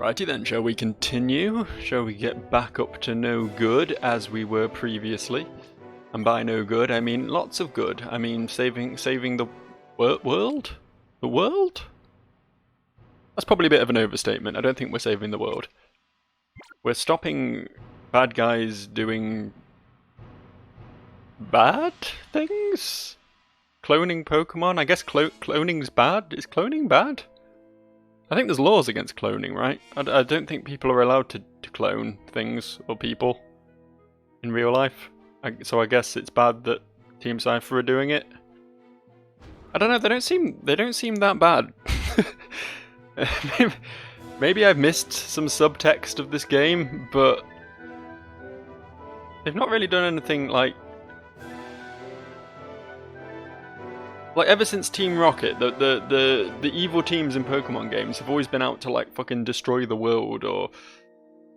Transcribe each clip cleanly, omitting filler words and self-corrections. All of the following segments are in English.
Righty then, shall we continue? Shall we get back up to no good as we were previously? And by no good, I mean lots of good. I mean saving the world? The world? That's probably a bit of an overstatement. I don't think we're saving the world. We're stopping bad guys doing bad things? Cloning Pokemon? I guess cloning's bad? Is cloning bad? I think there's laws against cloning, right? I don't think people are allowed to clone things or people in real life. So I guess it's bad that Team Cipher are doing it. I don't know. They don't seem that bad. Maybe I've missed some subtext of this game, but they've not really done anything like ever since Team Rocket, the evil teams in Pokemon games have always been out to like fucking destroy the world or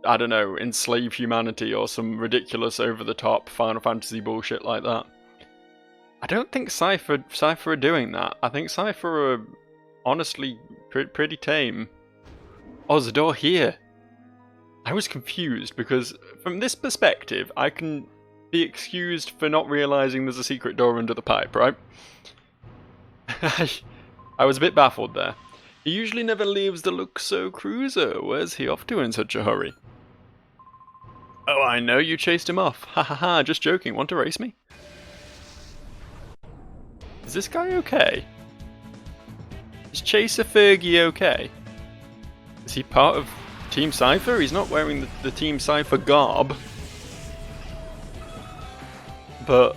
I don't know, enslave humanity or some ridiculous over-the-top Final Fantasy bullshit like that. I don't think Cipher are doing that. I think Cipher are honestly pretty tame. Oh, there's a door here. I was confused because from this perspective, I can be excused for not realizing there's a secret door under the pipe, right? I was a bit baffled there. He usually never leaves the Luxo cruiser. Where's he off to in such a hurry? Oh, I know, you chased him off. Ha ha ha, just joking. Want to race me? Is this guy okay? Is Chaser Fergie okay? Is he part of Team Cipher? He's not wearing the Team Cipher garb. But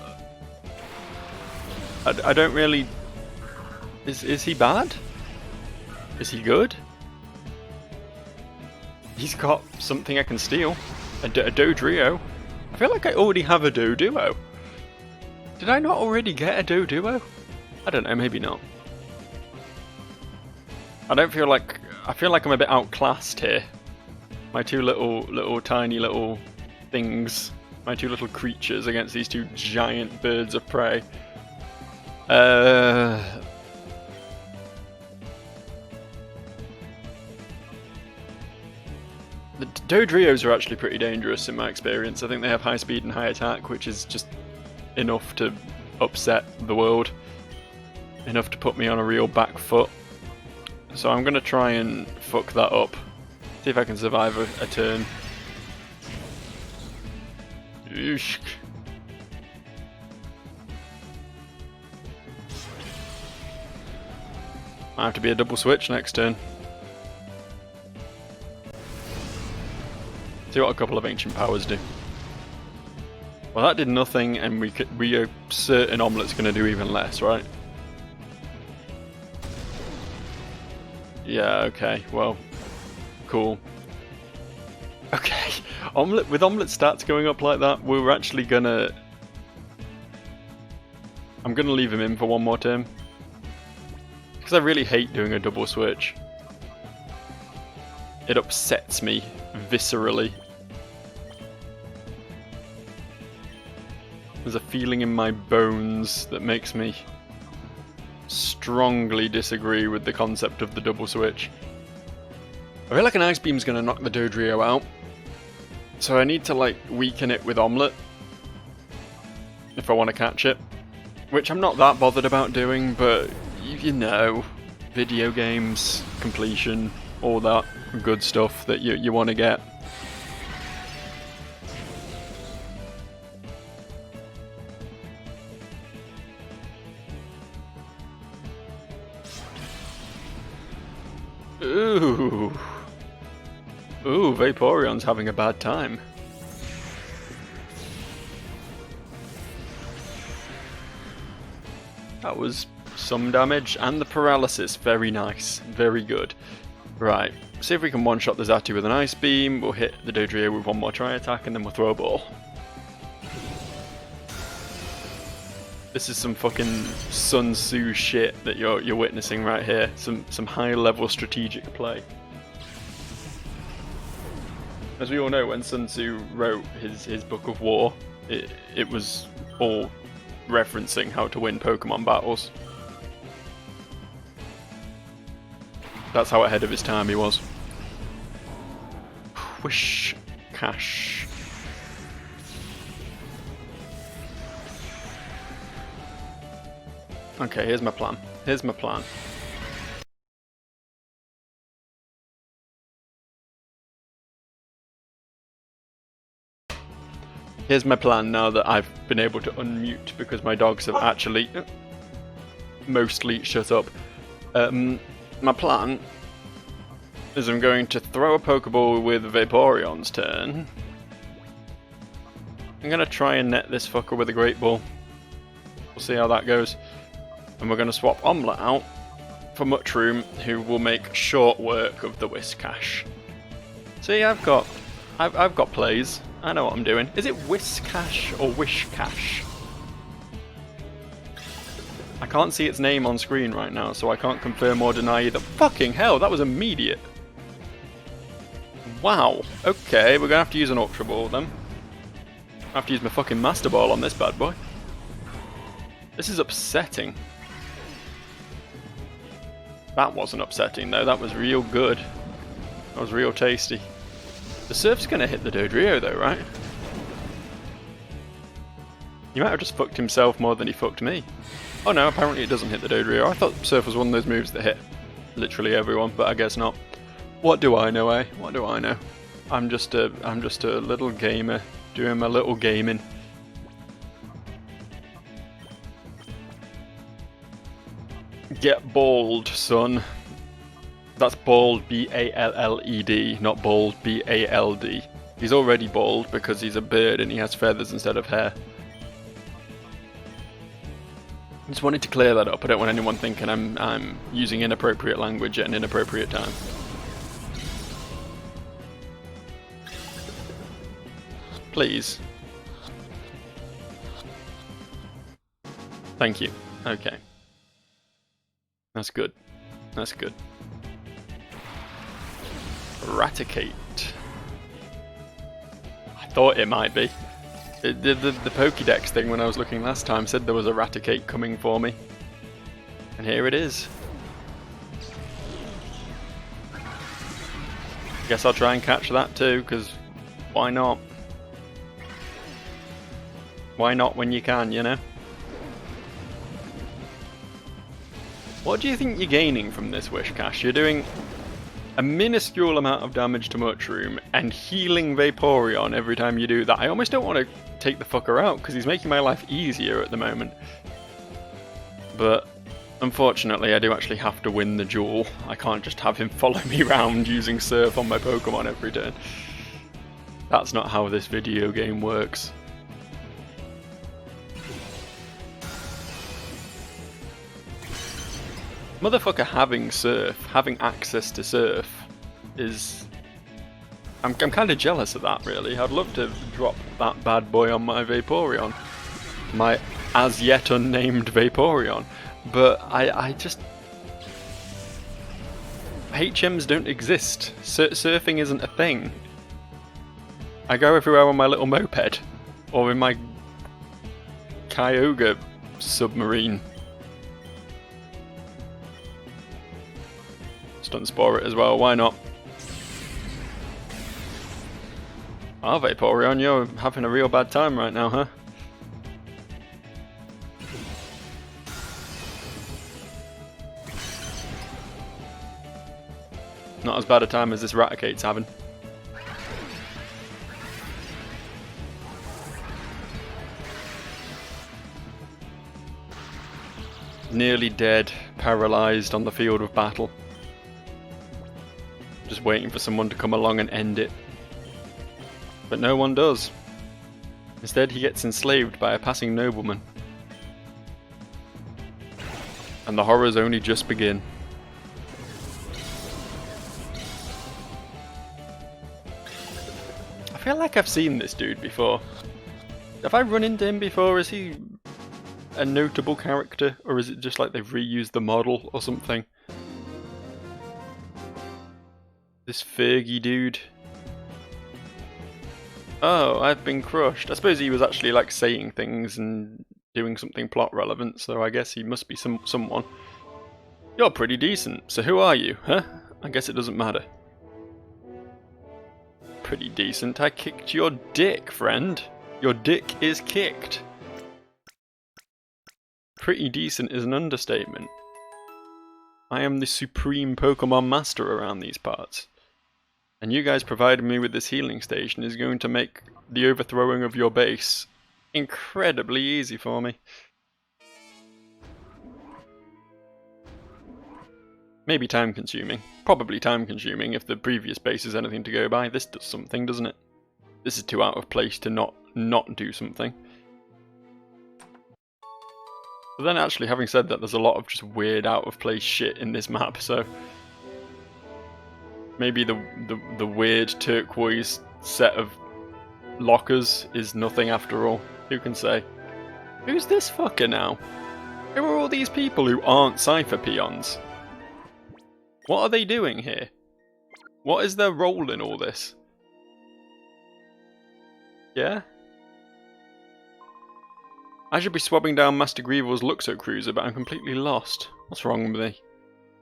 I don't really... Is he bad? Is he good? He's got something I can steal. A Dodrio. I feel like I already have a Doduo. Did I not already get a Doduo? I don't know, maybe not. I feel like I'm a bit outclassed here. My two little tiny little things. My two little creatures against these two giant birds of prey. The Dodrios are actually pretty dangerous in my experience. I think they have high speed and high attack, which is just enough to upset the world. Enough to put me on a real back foot. So I'm going to try and fuck that up. See if I can survive a turn. Eesh. Might have to be a double switch next turn. See what a couple of ancient powers do. Well, that did nothing, and we are certain Omelet's going to do even less, right? Yeah, okay, well, cool. Okay, with Omelet stats going up like that, we're actually gonna... I'm gonna leave him in for one more turn. Because I really hate doing a double switch. It upsets me viscerally. There's a feeling in my bones that makes me strongly disagree with the concept of the double switch. I feel like an Ice Beam's going to knock the Dodrio out. So I need to like weaken it with Omelet. If I want to catch it. Which I'm not that bothered about doing, but you know, video games, completion, all that good stuff that you want to get. Ooh. Ooh, Vaporeon's having a bad time. That was some damage, and the paralysis, very nice, very good. Right, see if we can one-shot the Zatu with an Ice Beam, we'll hit the Dodrio with one more Tri-Attack, and then we'll throw a ball. This is some fucking Sun Tzu shit that you're witnessing right here. Some high-level strategic play. As we all know, when Sun Tzu wrote his Book of War, it was all referencing how to win Pokemon battles. That's how ahead of his time he was. Wish Cash. Okay, here's my plan. Here's my plan. Here's my plan now that I've been able to unmute because my dogs have actually mostly shut up. My plan is I'm going to throw a Pokeball with Vaporeon's turn. I'm going to try and net this fucker with a Great Ball. We'll see how that goes. And we're going to swap Omelette out for Mushroom, who will make short work of the Whiscash. See, I've got plays. I know what I'm doing. Is it Whiscash or Wishcash? I can't see its name on screen right now, so I can't confirm or deny either. Fucking hell, that was immediate. Wow. Okay, we're gonna have to use an Ultra Ball then. I have to use my fucking Master Ball on this bad boy. This is upsetting. That wasn't upsetting though, that was real good. That was real tasty. The Surf's gonna hit the Dodrio though, right? He might have just fucked himself more than he fucked me. Oh no, apparently it doesn't hit the Dodrio. I thought Surf was one of those moves that hit literally everyone, but I guess not. What do I know, eh? What do I know? I'm just a little gamer doing my little gaming. Get bald, son. That's bald, B-A-L-L-E-D, not bald, B-A-L-D. He's already bald because he's a bird and he has feathers instead of hair. Just wanted to clear that up. I don't want anyone thinking I'm using inappropriate language at an inappropriate time. Please. Thank you. Okay. That's good. That's good. Raticate. I thought it might be. The Pokédex thing when I was looking last time said there was a Raticate coming for me. And here it is. Guess I'll try and catch that too, because why not? Why not when you can, you know? What do you think you're gaining from this Whiscash? You're doing a minuscule amount of damage to Mushroom and healing Vaporeon every time you do that. I almost don't want to take the fucker out because he's making my life easier at the moment. But unfortunately I do actually have to win the duel. I can't just have him follow me around using Surf on my Pokemon every turn. That's not how this video game works. Motherfucker having Surf, having access to Surf, is... I'm kind of jealous of that, really. I'd love to drop that bad boy on my Vaporeon. My as yet unnamed Vaporeon. But I just... HMs don't exist. Surfing isn't a thing. I go everywhere on my little moped. Or in my Kyogre submarine. Stun Spore it as well, why not? Oh, Vaporeon, you're having a real bad time right now, huh? Not as bad a time as this Raticate's having. Nearly dead, paralysed on the field of battle. Just waiting for someone to come along and end it. But no one does. Instead he gets enslaved by a passing nobleman. And the horrors only just begin. I feel like I've seen this dude before. Have I run into him before? Is he a notable character? Or is it just like they've reused the model or something? This Fergie dude. Oh, I've been crushed. I suppose he was actually like saying things and doing something plot relevant, so I guess he must be someone. You're pretty decent, so who are you, huh? I guess it doesn't matter. pretty decent. I kicked your dick, friend. Your dick is kicked. Pretty decent is an understatement. I am the supreme Pokemon master around these parts. And you guys providing me with this healing station is going to make the overthrowing of your base incredibly easy for me. Maybe time consuming. Probably time consuming if the previous base is anything to go by. This does something, doesn't it? This is too out of place to not do something. But then actually, having said that, there's a lot of just weird out of place shit in this map, so maybe the weird turquoise set of lockers is nothing after all. Who can say? Who's this fucker now? Who are all these people who aren't Cipher Peons? What are they doing here? What is their role in all this? Yeah? I should be swabbing down Master Greevil's Luxo Cruiser, but I'm completely lost. What's wrong with me?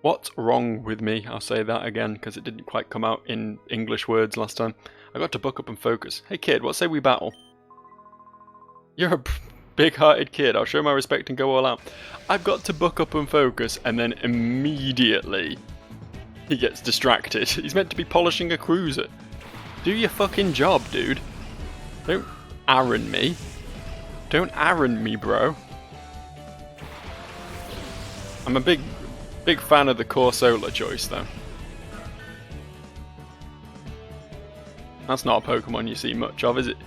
What's wrong with me? I'll say that again, because it didn't quite come out in English words last time. I got to buck up and focus. Hey kid, what say we battle? You're a big-hearted kid. I'll show my respect and go all out. I've got to buck up and focus, and then immediately he gets distracted. He's meant to be polishing a cruiser. Do your fucking job, dude. Don't Aaron me. Don't Aaron me, bro. I'm a big fan of the Corsola choice, though. That's not a Pokemon you see much of, is it?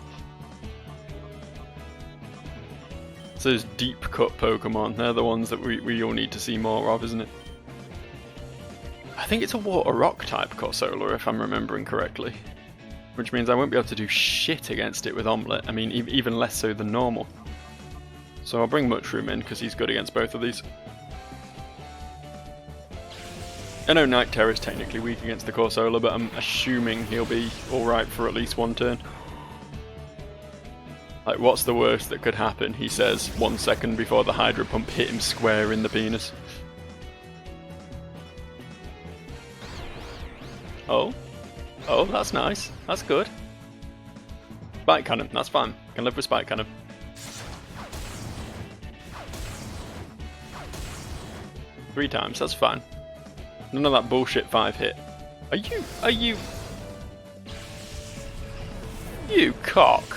It's those deep cut Pokemon. They're the ones that we all need to see more of, isn't it? I think it's a water rock type Corsola, if I'm remembering correctly. Which means I won't be able to do shit against it with Omelette. I mean, even less so than normal. So I'll bring Mushroom in, because he's good against both of these. I know Night Terror is technically weak against the Corsola, but I'm assuming he'll be alright for at least one turn. Like, what's the worst that could happen? He says 1 second before the Hydro Pump hit him square in the penis. Oh? Oh, that's nice. That's good. Spike Cannon, that's fine. Can live with Spike Cannon. Three times, that's fine. None of that bullshit 5-hit. Are you... You cock!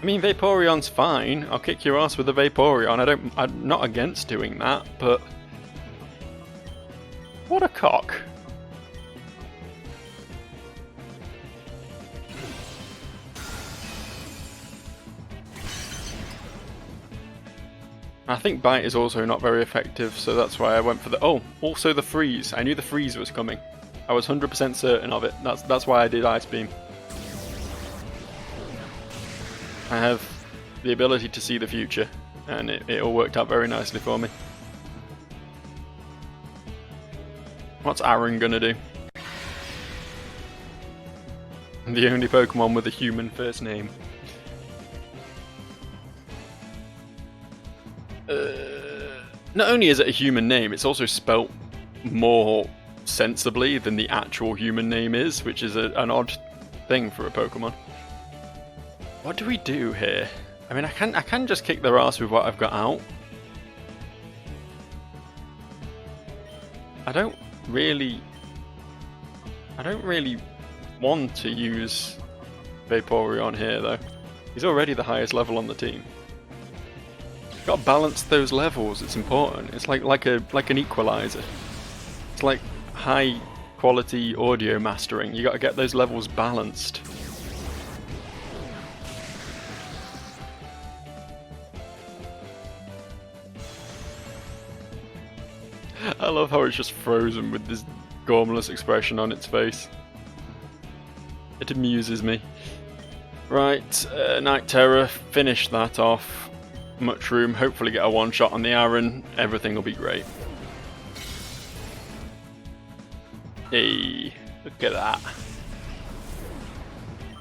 I mean, Vaporeon's fine. I'll kick your ass with a Vaporeon. I'm not against doing that, but... What a cock. I think Bite is also not very effective, so that's why I went for the... Oh, also the Freeze. I knew the Freeze was coming. I was 100% certain of it. That's why I did Ice Beam. I have the ability to see the future, and it all worked out very nicely for me. What's Aaron gonna do? The only Pokemon with a human first name. Not only is it a human name, it's also spelt more sensibly than the actual human name is, which is an odd thing for a Pokemon. What do we do here? I mean, I can just kick their ass with what I've got out. I don't really want to use Vaporeon here, though. He's already the highest level on the team. You've got to balance those levels. It's important. It's like an equalizer. It's like high quality audio mastering. You got to get those levels balanced. I love how it's just frozen with this gormless expression on its face. It amuses me. Right, Night Terror, finish that off. Mushroom, hopefully get a one-shot on the Aaron. Everything will be great. Hey, look at that.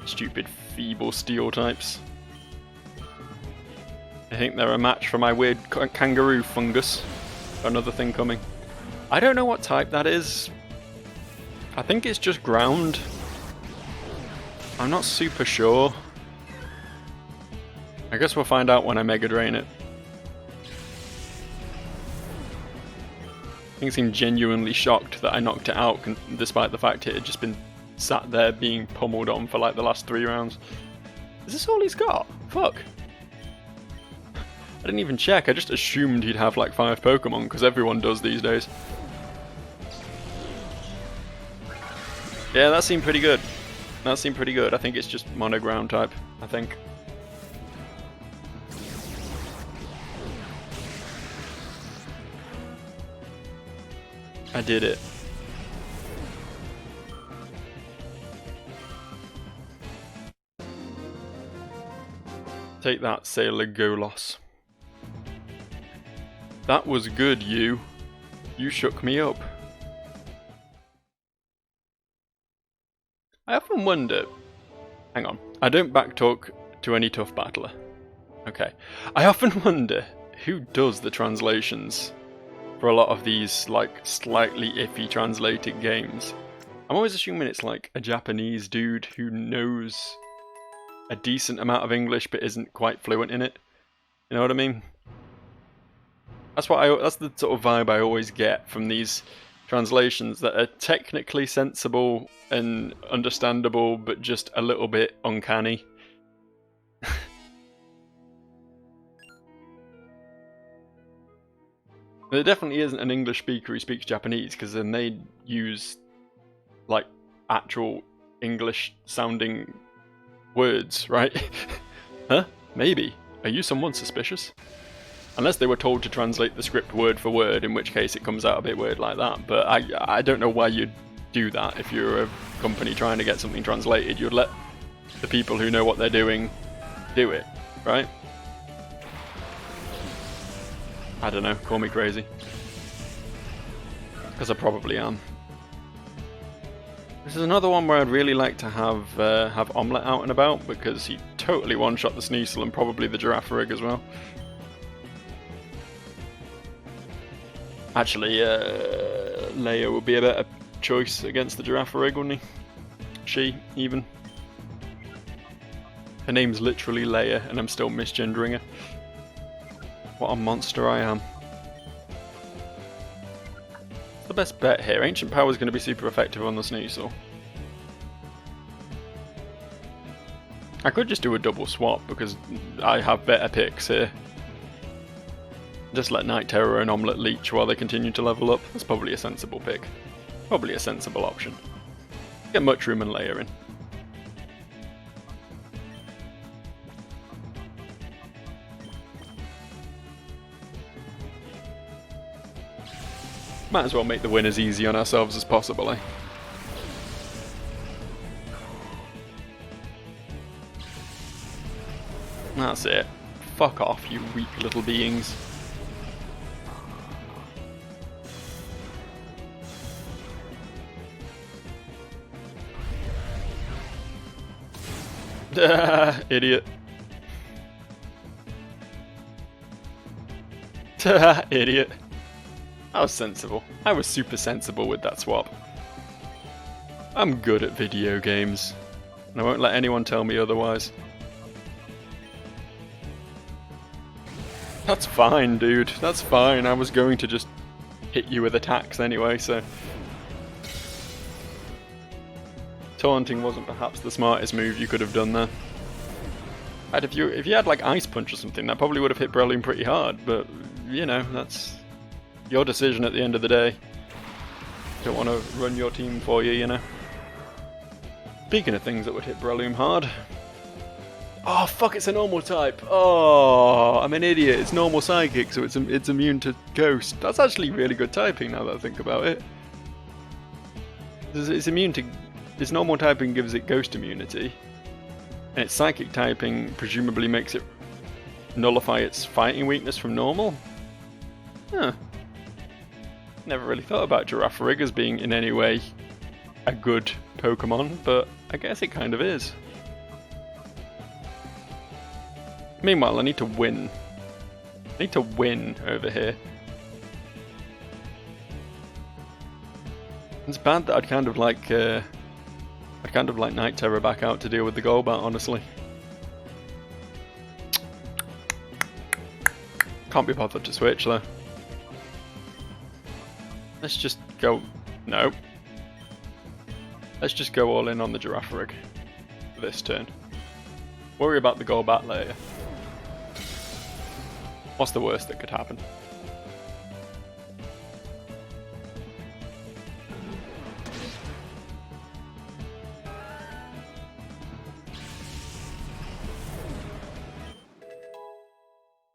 Stupid feeble steel types. I think they're a match for my weird kangaroo fungus. Another thing coming. I don't know what type that is. I think it's just ground. I'm not super sure. I guess we'll find out when I Mega Drain it. Thing seemed genuinely shocked that I knocked it out, despite the fact it had just been sat there being pummeled on for like the last 3 rounds. Is this all he's got? Fuck. I didn't even check, I just assumed he'd have like 5 Pokemon, because everyone does these days. Yeah, that seemed pretty good. That seemed pretty good. I think it's just mono ground type, I think. I did it. Take that, Sailor Golos. That was good, you. You shook me up. I often wonder... Hang on. I don't backtalk to any tough battler. Okay. I often wonder who does the translations for a lot of these, like, slightly iffy translated games. I'm always assuming it's like a Japanese dude who knows a decent amount of English but isn't quite fluent in it. You know what I mean? That's the sort of vibe I always get from these translations that are technically sensible and understandable but just a little bit uncanny. There definitely isn't an English speaker who speaks Japanese, because then they'd use like actual English sounding words, right? Huh? Maybe. Are you someone suspicious? Unless they were told to translate the script word for word, in which case it comes out a bit weird like that. But I don't know why you'd do that. If you're a company trying to get something translated, you'd let the people who know what they're doing do it, right? I don't know, call me crazy. Because I probably am. This is another one where I'd really like to have Omelette out and about, because he totally one-shot the Sneasel and probably the Girafarig as well. Actually, Leia would be a better choice against the Girafarig, wouldn't he? She, even. Her name's literally Leia, and I'm still misgendering her. What a monster I am. The best bet here. Ancient Power is going to be super effective on the Sneasel. I could just do a double swap because I have better picks here. Just let Night Terror and Omelette leech while they continue to level up. That's probably a sensible pick. Probably a sensible option. Get Mushroom and Layer in. Might as well make the win as easy on ourselves as possible, eh? That's it. Fuck off, you weak little beings. Idiot. Idiot. I was sensible. I was super sensible with that swap. I'm good at video games, and I won't let anyone tell me otherwise. That's fine, dude. That's fine. I was going to just hit you with attacks anyway, so... Taunting wasn't perhaps the smartest move you could have done there. And if you had like Ice Punch or something, that probably would have hit Breloom pretty hard, but, you know, that's your decision at the end of the day. Don't want to run your team for you, you know. Speaking of things that would hit Breloom hard... Oh fuck, it's a normal type. Oh, I'm an idiot. It's normal psychic, so it's immune to ghost. That's actually really good typing now that I think about it. It's immune to... Its normal typing gives it ghost immunity. And its psychic typing presumably makes it nullify its fighting weakness from normal? Huh. Never really thought about Girafarig as being in any way a good Pokemon, but I guess it kind of is. Meanwhile, I need to win. I need to win over here. It's bad that I'd kind of like I'd kind of like Night Terror back out to deal with the Golbat, honestly. Can't be bothered to switch though. Let's just go... No. Let's just go all in on the Girafarig for this turn. Worry about the Golbat later. What's the worst that could happen?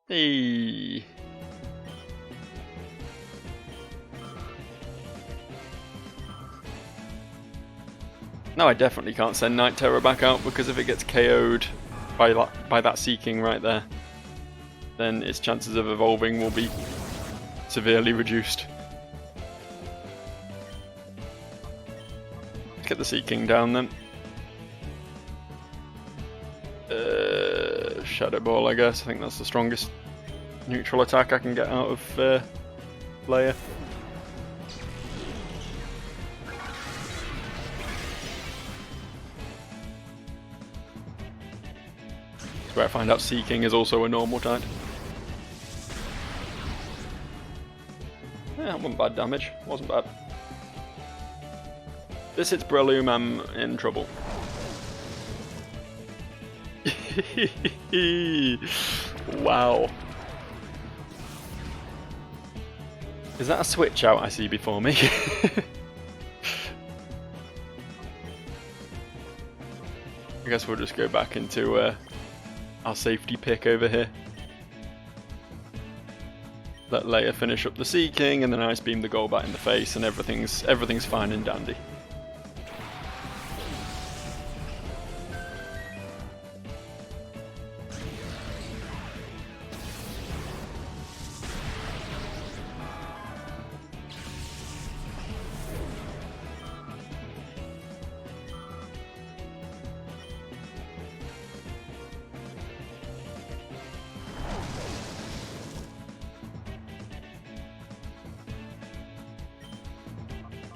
Hey. No, I definitely can't send Night Terror back out, because if it gets KO'd by that Seeking right there, then its chances of evolving will be severely reduced. Get the Seeking down then. Shadow Ball, I guess. I think that's the strongest neutral attack I can get out of Leia. Where I find out Seeking is also a normal type. Yeah, that wasn't bad damage. Wasn't bad. This hits Breloom, I'm in trouble. Wow. Is that a switch out I see before me? I guess we'll just go back into our safety pick over here. Let Leia finish up the Seeking and then Ice Beam the Golbat in the face, and everything's fine and dandy.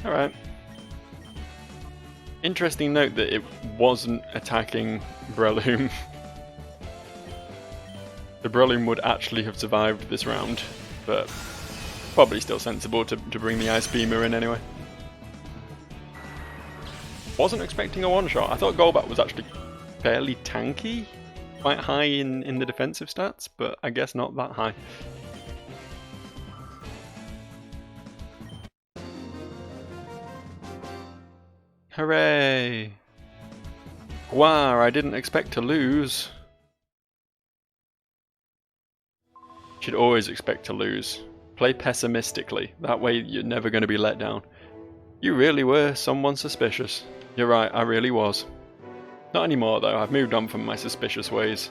Alright. Interesting note that it wasn't attacking Breloom. The Breloom would actually have survived this round, but probably still sensible to bring the Ice Beamer in anyway. Wasn't expecting a one-shot. I thought Golbat was actually fairly tanky, quite high in the defensive stats, but I guess not that high. Hooray! Wow, I didn't expect to lose. Should always expect to lose. Play pessimistically, that way you're never going to be let down. You really were someone suspicious. You're right, I really was. Not anymore though, I've moved on from my suspicious ways.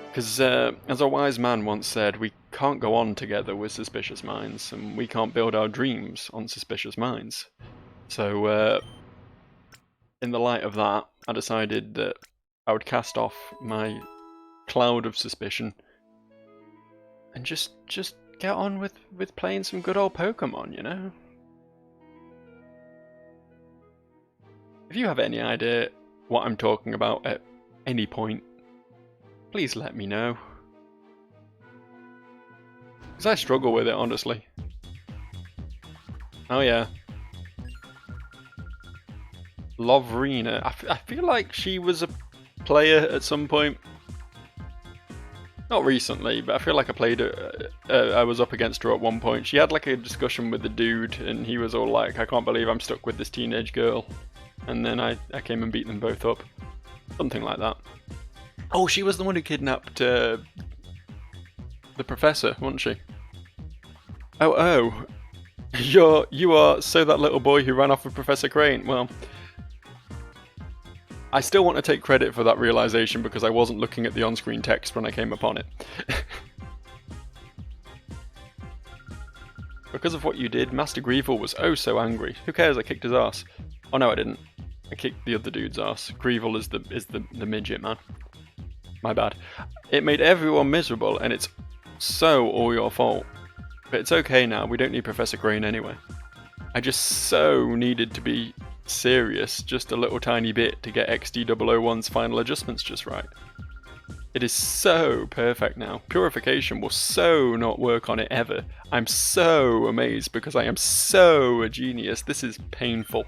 Because as a wise man once said, we can't go on together with suspicious minds, and we can't build our dreams on suspicious minds. So, in the light of that, I decided that I would cast off my cloud of suspicion and just get on with playing some good old Pokemon, you know? If you have any idea what I'm talking about at any point, please let me know. Because I struggle with it, honestly. Oh yeah. Lovrina. I feel like she was a player at some point. Not recently, but I feel like I played her. I was up against her at one point. She had like a discussion with the dude, and he was all like, "I can't believe I'm stuck with this teenage girl." And then I came and beat them both up. Something like that. Oh, she was the one who kidnapped the professor, wasn't she? Oh. You are so that little boy who ran off with Professor Crane. Well, I still want to take credit for that realization because I wasn't looking at the on-screen text when I came upon it. Because of what you did, Master Greevil was oh so angry. Who cares, I kicked his ass. Oh no, I didn't. I kicked the other dude's ass. Greevil is the midget, man. My bad. It made everyone miserable, and it's so all your fault. But it's okay now, we don't need Professor Crane anyway. I just so needed to be serious just a little tiny bit to get XD001's final adjustments just right. It is so perfect now. Purification will so not work on it ever. I'm so amazed because I am so a genius. This is painful.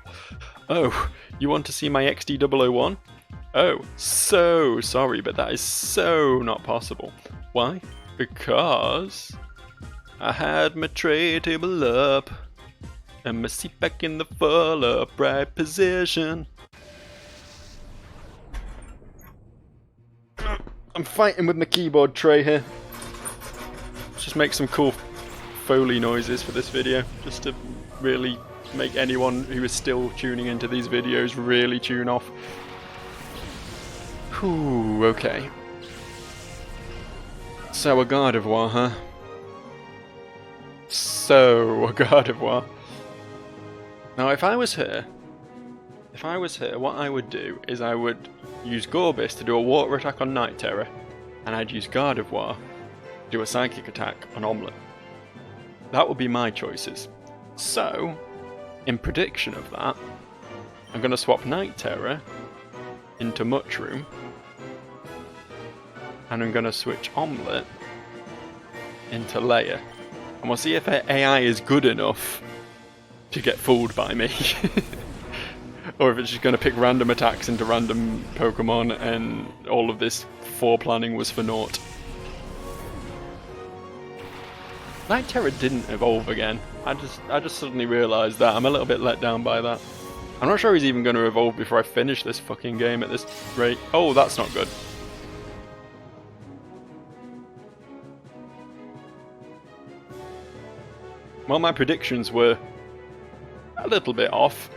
Oh, you want to see my XD001? Oh, so sorry, but that is so not possible. Why? Because I had my tray table up and my seat back in the full upright position. I'm fighting with my keyboard tray here. Let's just make some cool Foley noises for this video, just to really make anyone who is still tuning into these videos really tune off. Whew, okay. So a Gardevoir, huh? So a Gardevoir. Now if I was her, what I would do is I would use Gorbis to do a water attack on Night Terror, and I'd use Gardevoir to do a psychic attack on Omelette. That would be my choices. So, in prediction of that, I'm going to swap Night Terror into Mushroom, and I'm going to switch Omelette into Leia. And we'll see if her AI is good enough to get fooled by me. Or if it's just going to pick random attacks into random Pokemon and all of this foreplanning was for naught. Night Terror didn't evolve again. I just suddenly realised that. I'm a little bit let down by that. I'm not sure he's even going to evolve before I finish this fucking game at this rate. Oh, that's not good. Well, my predictions were a little bit off.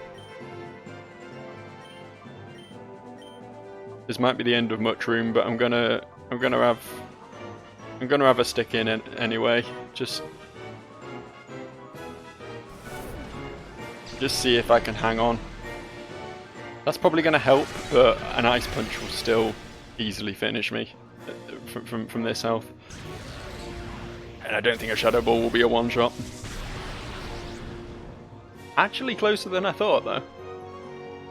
This might be the end of Mushroom, but I'm gonna have a stick in it anyway. Just see if I can hang on. That's probably gonna help, but an Ice Punch will still easily finish me from this health. And I don't think a Shadow Ball will be a one-shot. Actually closer than I thought, though.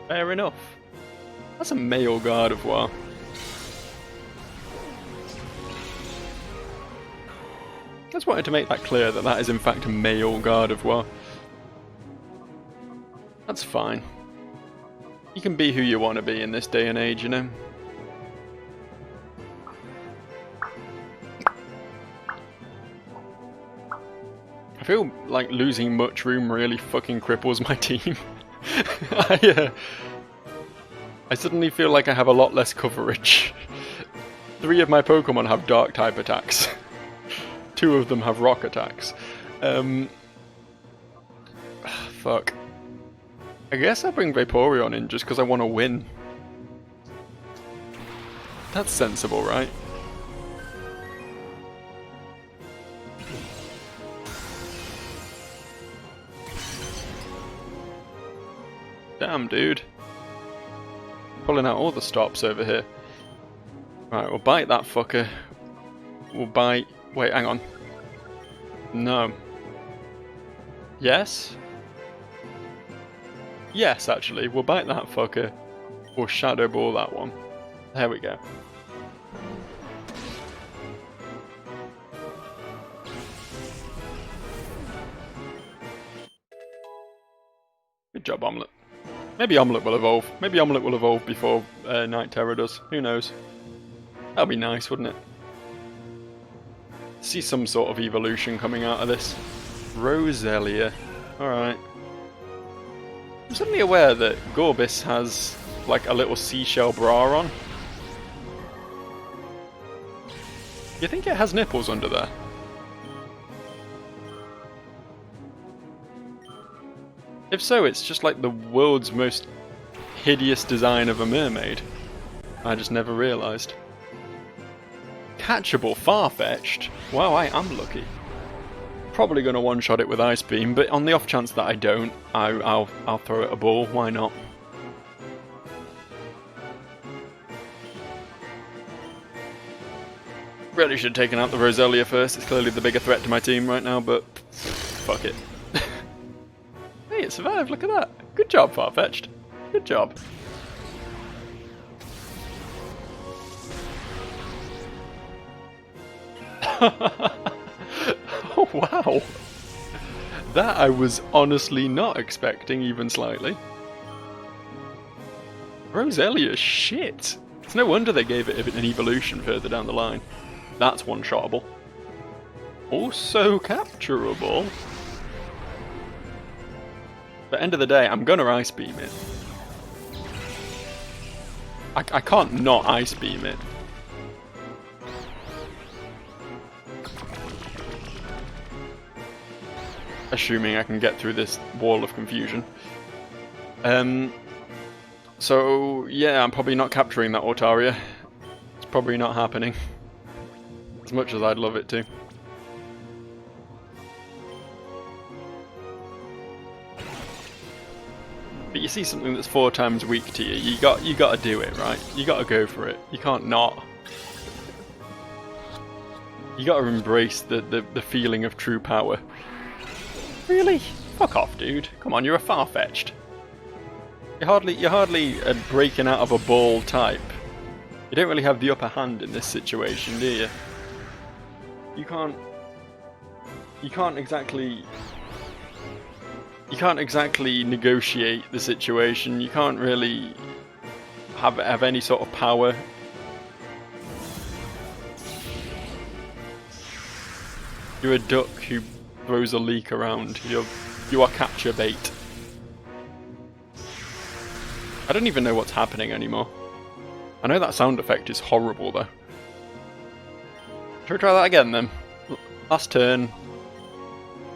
Fair enough. That's a male Gardevoir. Just wanted to make that clear that that is in fact a male Gardevoir. That's fine. You can be who you want to be in this day and age, you know? I feel like losing Mushroom really fucking cripples my team. I suddenly feel like I have a lot less coverage. 3 of my Pokemon have Dark type attacks. 2 of them have Rock attacks. Fuck. I guess I bring Vaporeon in just because I want to win. That's sensible, right? Damn, dude. Pulling out all the stops over here. Right, we'll bite that fucker. We'll bite... Wait, hang on. No. Yes? Yes, actually. We'll bite that fucker. We'll Shadow Ball that one. There we go. Good job, Omelette. Maybe Omelette will evolve. Maybe Omelette will evolve before Night Terror does. Who knows? That'd be nice, wouldn't it? See some sort of evolution coming out of this. Roselia. Alright. I'm suddenly aware that Gorbis has like a little seashell bra on. You think it has nipples under there? If so, it's just like the world's most hideous design of a mermaid. I just never realised. Catchable, far-fetched. Wow, I am lucky. Probably going to one-shot it with Ice Beam, but on the off chance that I don't, I'll throw it a ball. Why not? Really should have taken out the Roselia first. It's clearly the bigger threat to my team right now, but fuck it. Hey, it survived. Look at that. Good job, Farfetch'd. Good job. Oh, wow. That I was honestly not expecting, even slightly. Roselia's shit. It's no wonder they gave it an evolution further down the line. That's one-shottable. Also capturable. But end of the day, I'm gonna Ice Beam it. I can't not Ice Beam it. Assuming I can get through this wall of confusion. So yeah, I'm probably not capturing that Altaria. It's probably not happening. As much as I'd love it to. But you see something that's 4 times weak to you, you got to do it, right? You got to go for it. You can't not. You got to embrace the feeling of true power. Really? Fuck off, dude. Come on, you're a Farfetch'd. You're hardly a breaking out of a ball type. You don't really have the upper hand in this situation, do you? You can't exactly negotiate the situation. You can't really have any sort of power. You're a duck who throws a leak around. You are capture bait. I don't even know what's happening anymore. I know that sound effect is horrible though. Should we try that again then? Last turn.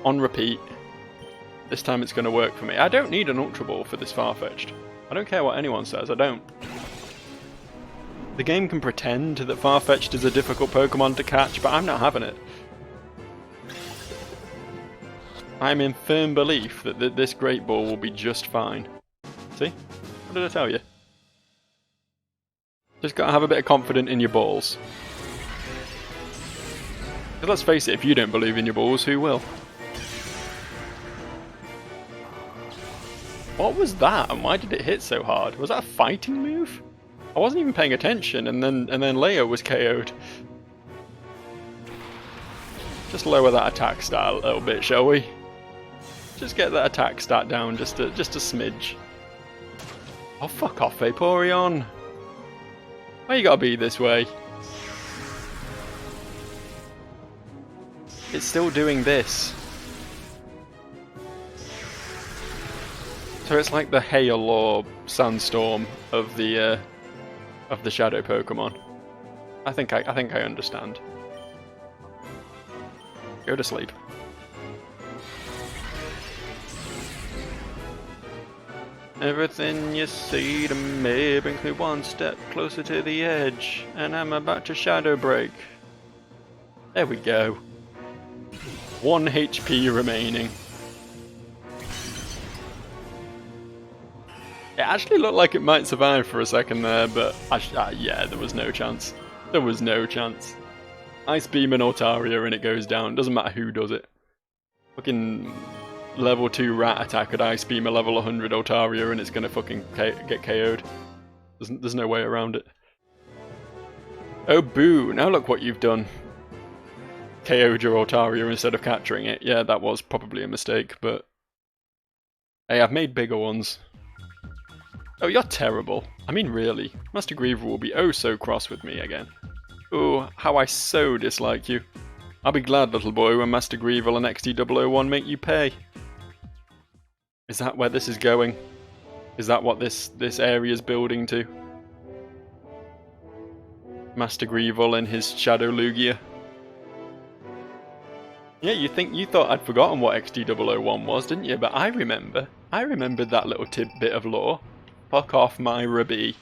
On repeat. This time it's going to work for me. I don't need an Ultra Ball for this Farfetch'd. I don't care what anyone says, I don't. The game can pretend that Farfetch'd is a difficult Pokemon to catch, but I'm not having it. I'm in firm belief that this Great Ball will be just fine. See? What did I tell you? Just gotta have a bit of confidence in your balls. Because let's face it, if you don't believe in your balls, who will? What was that, and why did it hit so hard? Was that a fighting move? I wasn't even paying attention, and then Leo was KO'd. Just lower that attack stat a little bit, shall we? Just get that attack stat down just a smidge. Oh, fuck off, Vaporeon! Why you gotta be this way? It's still doing this. So it's like the hail or sandstorm of the shadow Pokemon. I think I understand. Go to sleep. Everything you see to me brings me one step closer to the edge, and I'm about to Shadow Break. There we go. 1 HP remaining. It actually looked like it might survive for a second there, but yeah, there was no chance. There was no chance. Ice Beam and Altaria and it goes down. Doesn't matter who does it. Fucking level 2 rat attack at Ice Beam a level 100 Altaria and it's gonna fucking get KO'd. There's no way around it. Oh boo, now look what you've done. KO'd your Altaria instead of capturing it. Yeah, that was probably a mistake, but hey, I've made bigger ones. Oh, you're terrible. I mean, really. Master Griever will be oh so cross with me again. Oh, how I so dislike you. I'll be glad, little boy, when Master Griever and XD001 make you pay. Is that where this is going? Is that what this area's building to? Master Griever and his Shadow Lugia? Yeah, you thought I'd forgotten what XD001 was, didn't you? But I remember. I remembered that little tidbit of lore. Fuck off, my Ruby.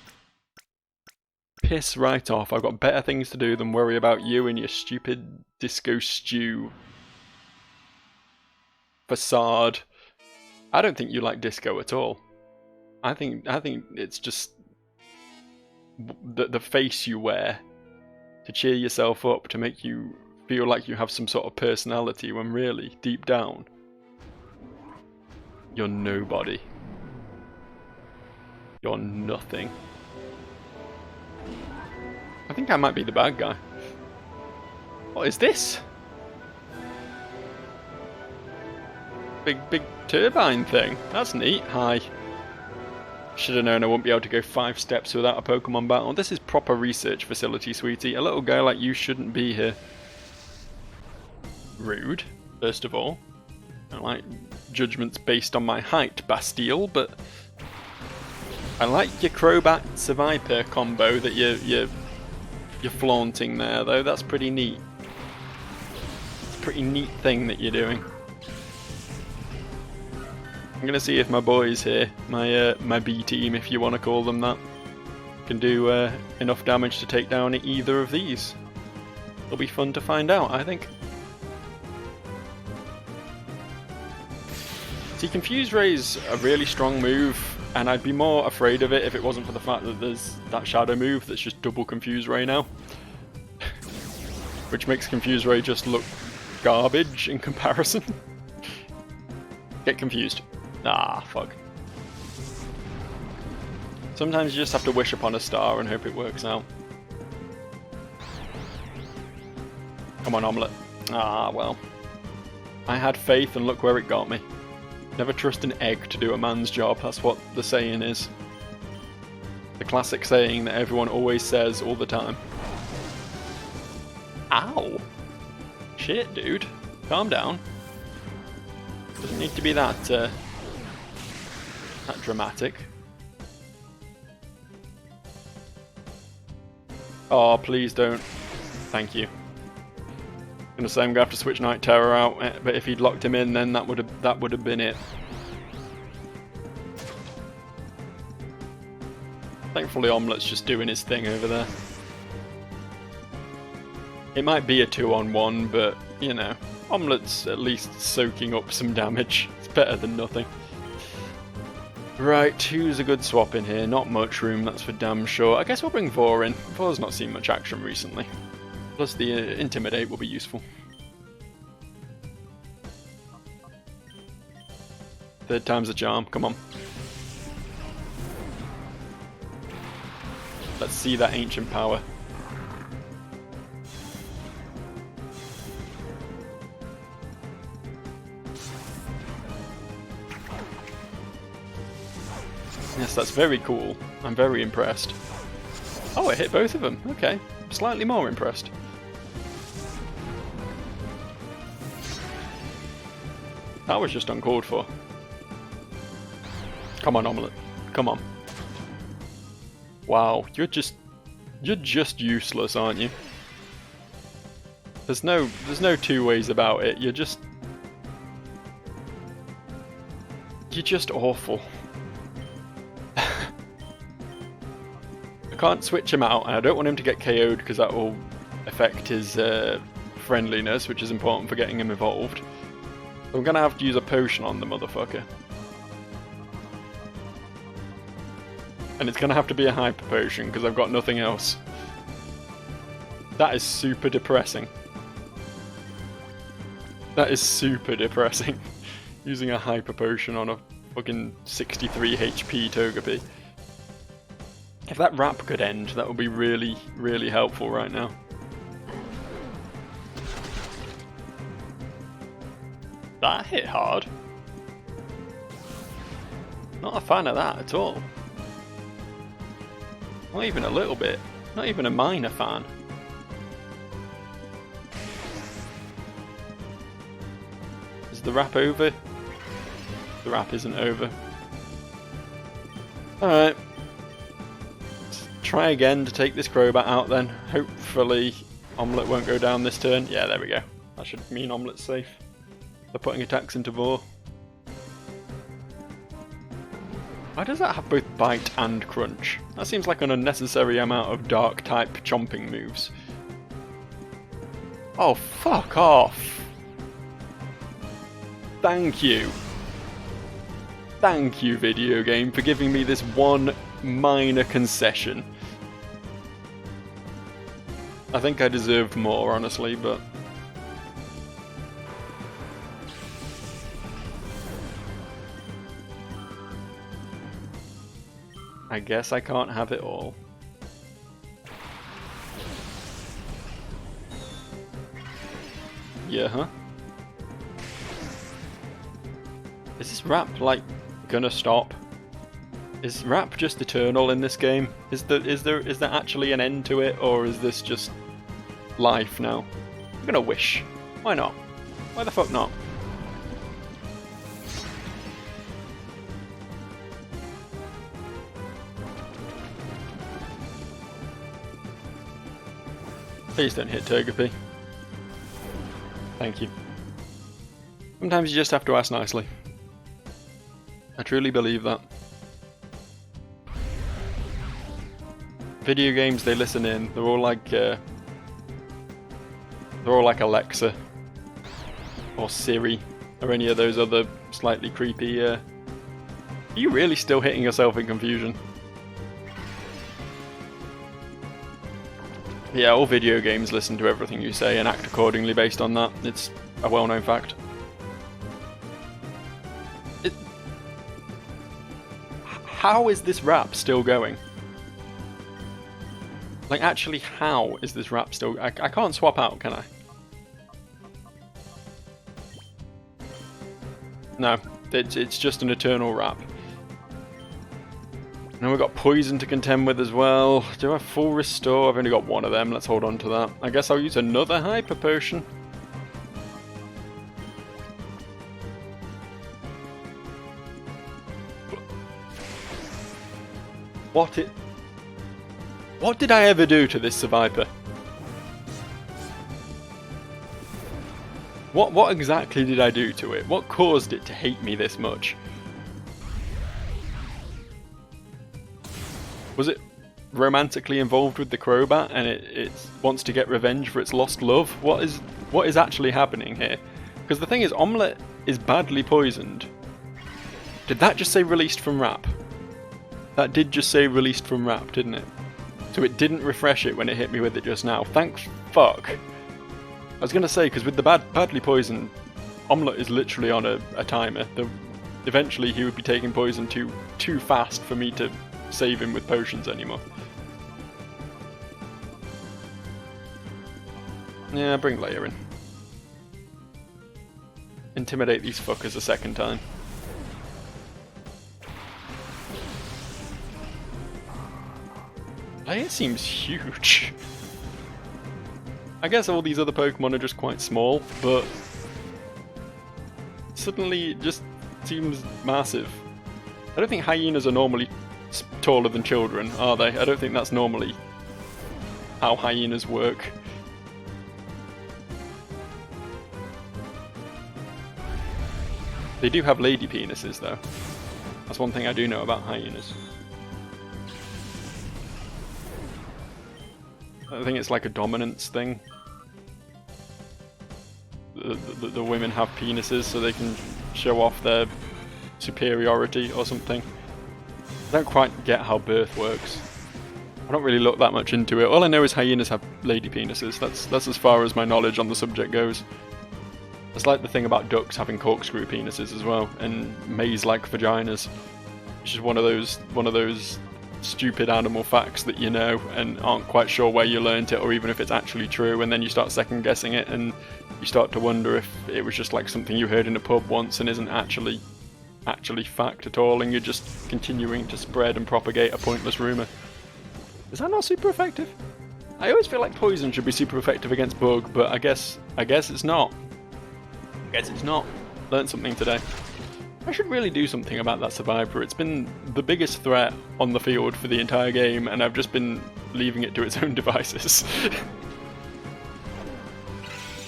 Piss right off. I've got better things to do than worry about you and your stupid disco stew facade. I don't think you like disco at all. I think it's just the face you wear to cheer yourself up, to make you feel like you have some sort of personality, when really, deep down, you're nobody. You're nothing. I think I might be the bad guy. What is this? Big turbine thing. That's neat. Hi. Should have known I wouldn't be able to go 5 steps without a Pokemon battle. This is proper research facility, sweetie. A little guy like you shouldn't be here. Rude, first of all. I don't like judgments based on my height, Bastille, but I like your Crobat Viper combo that you're flaunting there, though. That's pretty neat. It's a pretty neat thing that you're doing. I'm gonna see if my boys here, my B team, if you want to call them that, can do enough damage to take down either of these. It'll be fun to find out, I think. See, Confuse Ray's a really strong move, and I'd be more afraid of it if it wasn't for the fact that there's that Shadow move that's just double Confuse Ray now. Which makes Confuse Ray just look garbage in comparison. Get confused. Ah, fuck. Sometimes you just have to wish upon a star and hope it works out. Come on, Omelette. Ah, well. I had faith and look where it got me. Never trust an egg to do a man's job, that's what the saying is. The classic saying that everyone always says all the time. Ow! Shit, dude. Calm down. Doesn't need to be that dramatic. Oh, please don't. Thank you. I'm gonna say I'm gonna have to switch Night Terror out, but if he'd locked him in, then that would have been it. Thankfully, Omelette's just doing his thing over there. It might be a 2-on-1, but you know, Omelette's at least soaking up some damage. It's better than nothing. Right, who's a good swap in here? Not much room, that's for damn sure. I guess we'll bring Vor in. Vor's not seen much action recently. Plus the Intimidate will be useful. Third time's a charm, come on. Let's see that ancient power. Yes, that's very cool. I'm very impressed. Oh, it hit both of them. Okay. I'm slightly more impressed. That was just uncalled for. Come on, Omelette. Come on. Wow, you're just useless, aren't you? There's no two ways about it. You're just awful. I can't switch him out, and I don't want him to get KO'd because that will affect his friendliness, which is important for getting him evolved. I'm gonna have to use a potion on the motherfucker. And it's gonna have to be a hyper potion because I've got nothing else. That is super depressing. That is super depressing. Using a hyper potion on a fucking 63 HP Togepi. If that wrap could end, that would be really, really helpful right now. That hit hard. Not a fan of that at all. Not even a little bit. Not even a minor fan. Is the wrap over? The wrap isn't over. Alright. Let's try again to take this Crobat out then. Hopefully Omelette won't go down this turn. Yeah, there we go. That should mean Omelette's safe. They're putting attacks into Vor. Why does that have both Bite and Crunch? That seems like an unnecessary amount of Dark type chomping moves. Oh, fuck off! Thank you. Thank you, video game, for giving me this one minor concession. I think I deserved more, honestly, but... I guess I can't have it all. Yeah, huh? Is this rap, like, gonna stop? Is rap just eternal in this game? Is there actually an end to it, or is this just life now? I'm gonna wish. Why not? Why the fuck not? Please don't hit Togepi. Thank you. Sometimes you just have to ask nicely. I truly believe that. Video games, they listen in. They're all like Alexa or Siri or any of those other slightly creepy. Are you really still hitting yourself in confusion? Yeah, all video games listen to everything you say and act accordingly based on that. It's a well-known fact. How is this rap still going? Like, actually, how is this rap still... I can't swap out, can I? No, it's just an eternal rap. And we've got poison to contend with as well. Do I have full restore? I've only got one of them. Let's hold on to that. I guess I'll use another hyper potion. What did I ever do to this Viper? What exactly did I do to it? What caused it to hate me this much? Was it romantically involved with the Crobat and it wants to get revenge for its lost love? What is actually happening here? Because the thing is, Omelette is badly poisoned. Did that just say released from Rap? That did just say released from Rap, didn't it? So it didn't refresh it when it hit me with it just now. Thank fuck. I was going to say, because with the badly poisoned, Omelette is literally on a timer. Eventually he would be taking poison too fast for me to save him with potions anymore. Yeah, bring Leia in. Intimidate these fuckers a second time. Leia seems huge. I guess all these other Pokemon are just quite small, but suddenly it just seems massive. I don't think hyenas are normally taller than children, are they? I don't think that's normally how hyenas work. They do have lady penises, though. That's one thing I do know about hyenas. I think it's like a dominance thing. The women have penises so they can show off their superiority or something. I don't quite get how birth works. I don't really look that much into it. All I know is hyenas have lady penises. That's as far as my knowledge on the subject goes. It's like the thing about ducks having corkscrew penises as well, and maze-like vaginas. Which is one of those stupid animal facts that you know and aren't quite sure where you learnt it or even if it's actually true, and then you start second guessing it and you start to wonder if it was just like something you heard in a pub once and isn't actually fact at all, and you're just continuing to spread and propagate a pointless rumour. Is that not super effective? I always feel like poison should be super effective against bug, but I guess it's not. Learned something today. I should really do something about that Survivor. It's been the biggest threat on the field for the entire game, and I've just been leaving it to its own devices.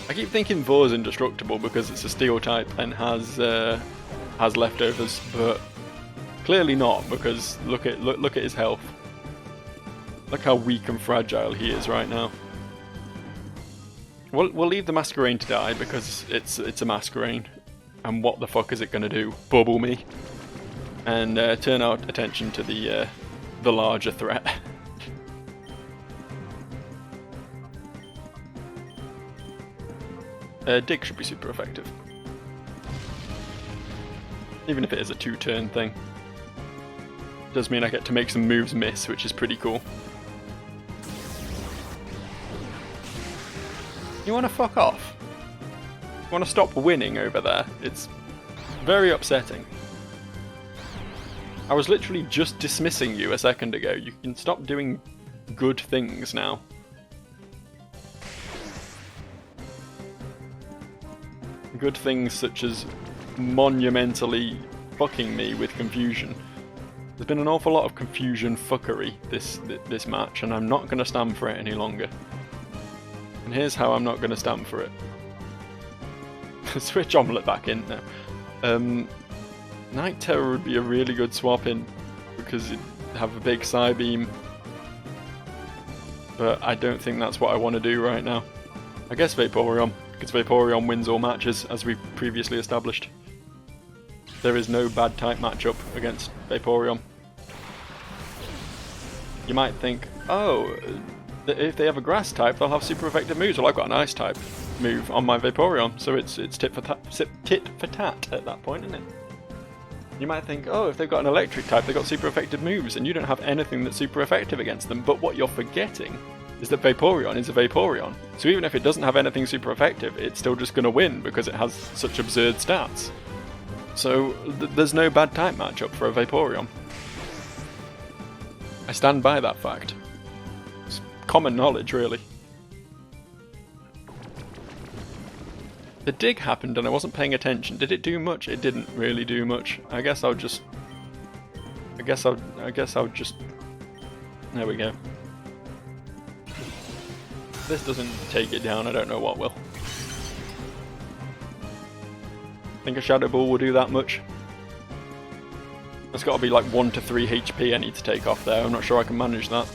I keep thinking Vor's indestructible because it's a steel type and has leftovers, but clearly not, because look at his health. Look how weak and fragile he is right now. We'll leave the Masquerain to die because it's a Masquerain. And what the fuck is it going to do? Bubble me? And turn our attention to the larger threat. Dig should be super effective. Even if it is a 2-turn thing. Does mean I get to make some moves miss, which is pretty cool. You want to fuck off? You want to stop winning over there? It's very upsetting. I was literally just dismissing you a second ago. You can stop doing good things now. Good things such as monumentally fucking me with confusion. There's been an awful lot of confusion fuckery this match, and I'm not going to stand for it any longer. And here's how I'm not going to stand for it. Switch Omelette back in now. Night Terror would be a really good swap in, because it'd have a big Psybeam. But I don't think that's what I want to do right now. I guess Vaporeon, because Vaporeon wins all matches, as we previously established. There is no bad type matchup against Vaporeon. You might think, oh, if they have a grass type, they'll have super effective moves. Well, I've got an ice type move on my Vaporeon, so it's tit for tat at that point, isn't it? You might think, oh, if they've got an electric type, they've got super effective moves, and you don't have anything that's super effective against them. But what you're forgetting is that Vaporeon is a Vaporeon. So even if it doesn't have anything super effective, it's still just going to win because it has such absurd stats. So there's no bad type matchup for a Vaporeon. I stand by that fact. It's common knowledge, really. The dig happened and I wasn't paying attention. Did it do much? It didn't really do much. I guess I'll just... There we go. If this doesn't take it down, I don't know what will. Think a Shadow Ball will do that much? That's got to be like 1 to 3 HP I need to take off there. I'm not sure I can manage that.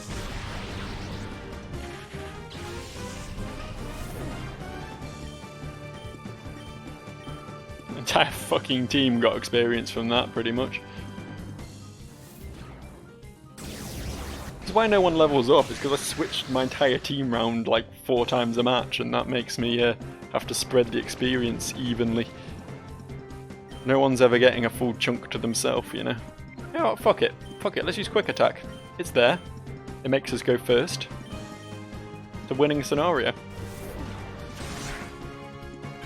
The entire fucking team got experience from that, pretty much. That's why no one levels up, is because I switched my entire team round like 4 times a match, and that makes me have to spread the experience evenly. No one's ever getting a full chunk to themselves, you know. You know what, fuck it. Fuck it, let's use Quick Attack. It's there. It makes us go first. It's a winning scenario.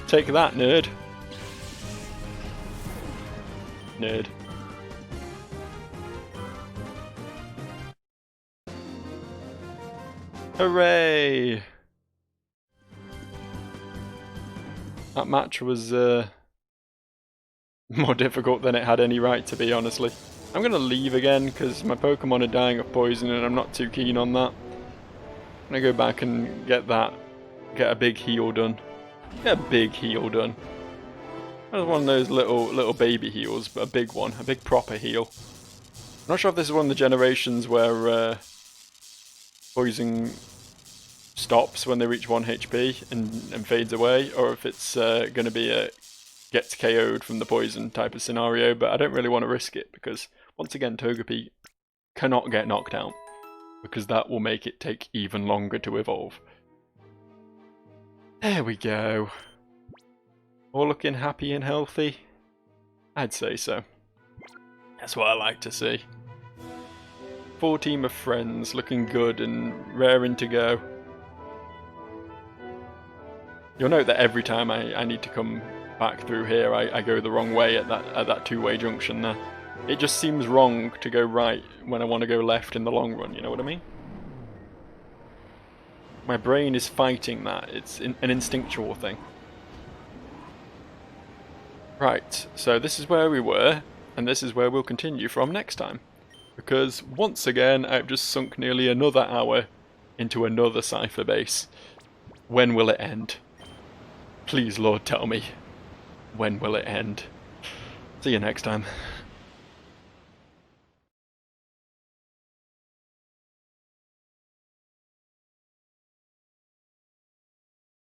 Take that, nerd. Nerd. Hooray! That match was more difficult than it had any right to be, honestly. I'm going to leave again because my Pokemon are dying of poison and I'm not too keen on that. I'm going to go back and get a big heal done. Get a big heal done. That was one of those little baby heals, but a big one, a big proper heal. I'm not sure if this is one of the generations where poison stops when they reach 1 HP and fades away, or if it's going to be a gets KO'd from the poison type of scenario, but I don't really want to risk it because, once again, Togepi cannot get knocked out, because that will make it take even longer to evolve. There we go. All looking happy and healthy? I'd say so. That's what I like to see. Full team of friends, looking good and raring to go. You'll note that every time I need to come back through here, I go the wrong way at that two-way junction there. It just seems wrong to go right when I want to go left in the long run, you know what I mean? My brain is fighting that. It's an instinctual thing. Right, so this is where we were, and this is where we'll continue from next time. Because, once again, I've just sunk nearly another hour into another Cipher base. When will it end? Please, Lord, tell me. When will it end? See you next time.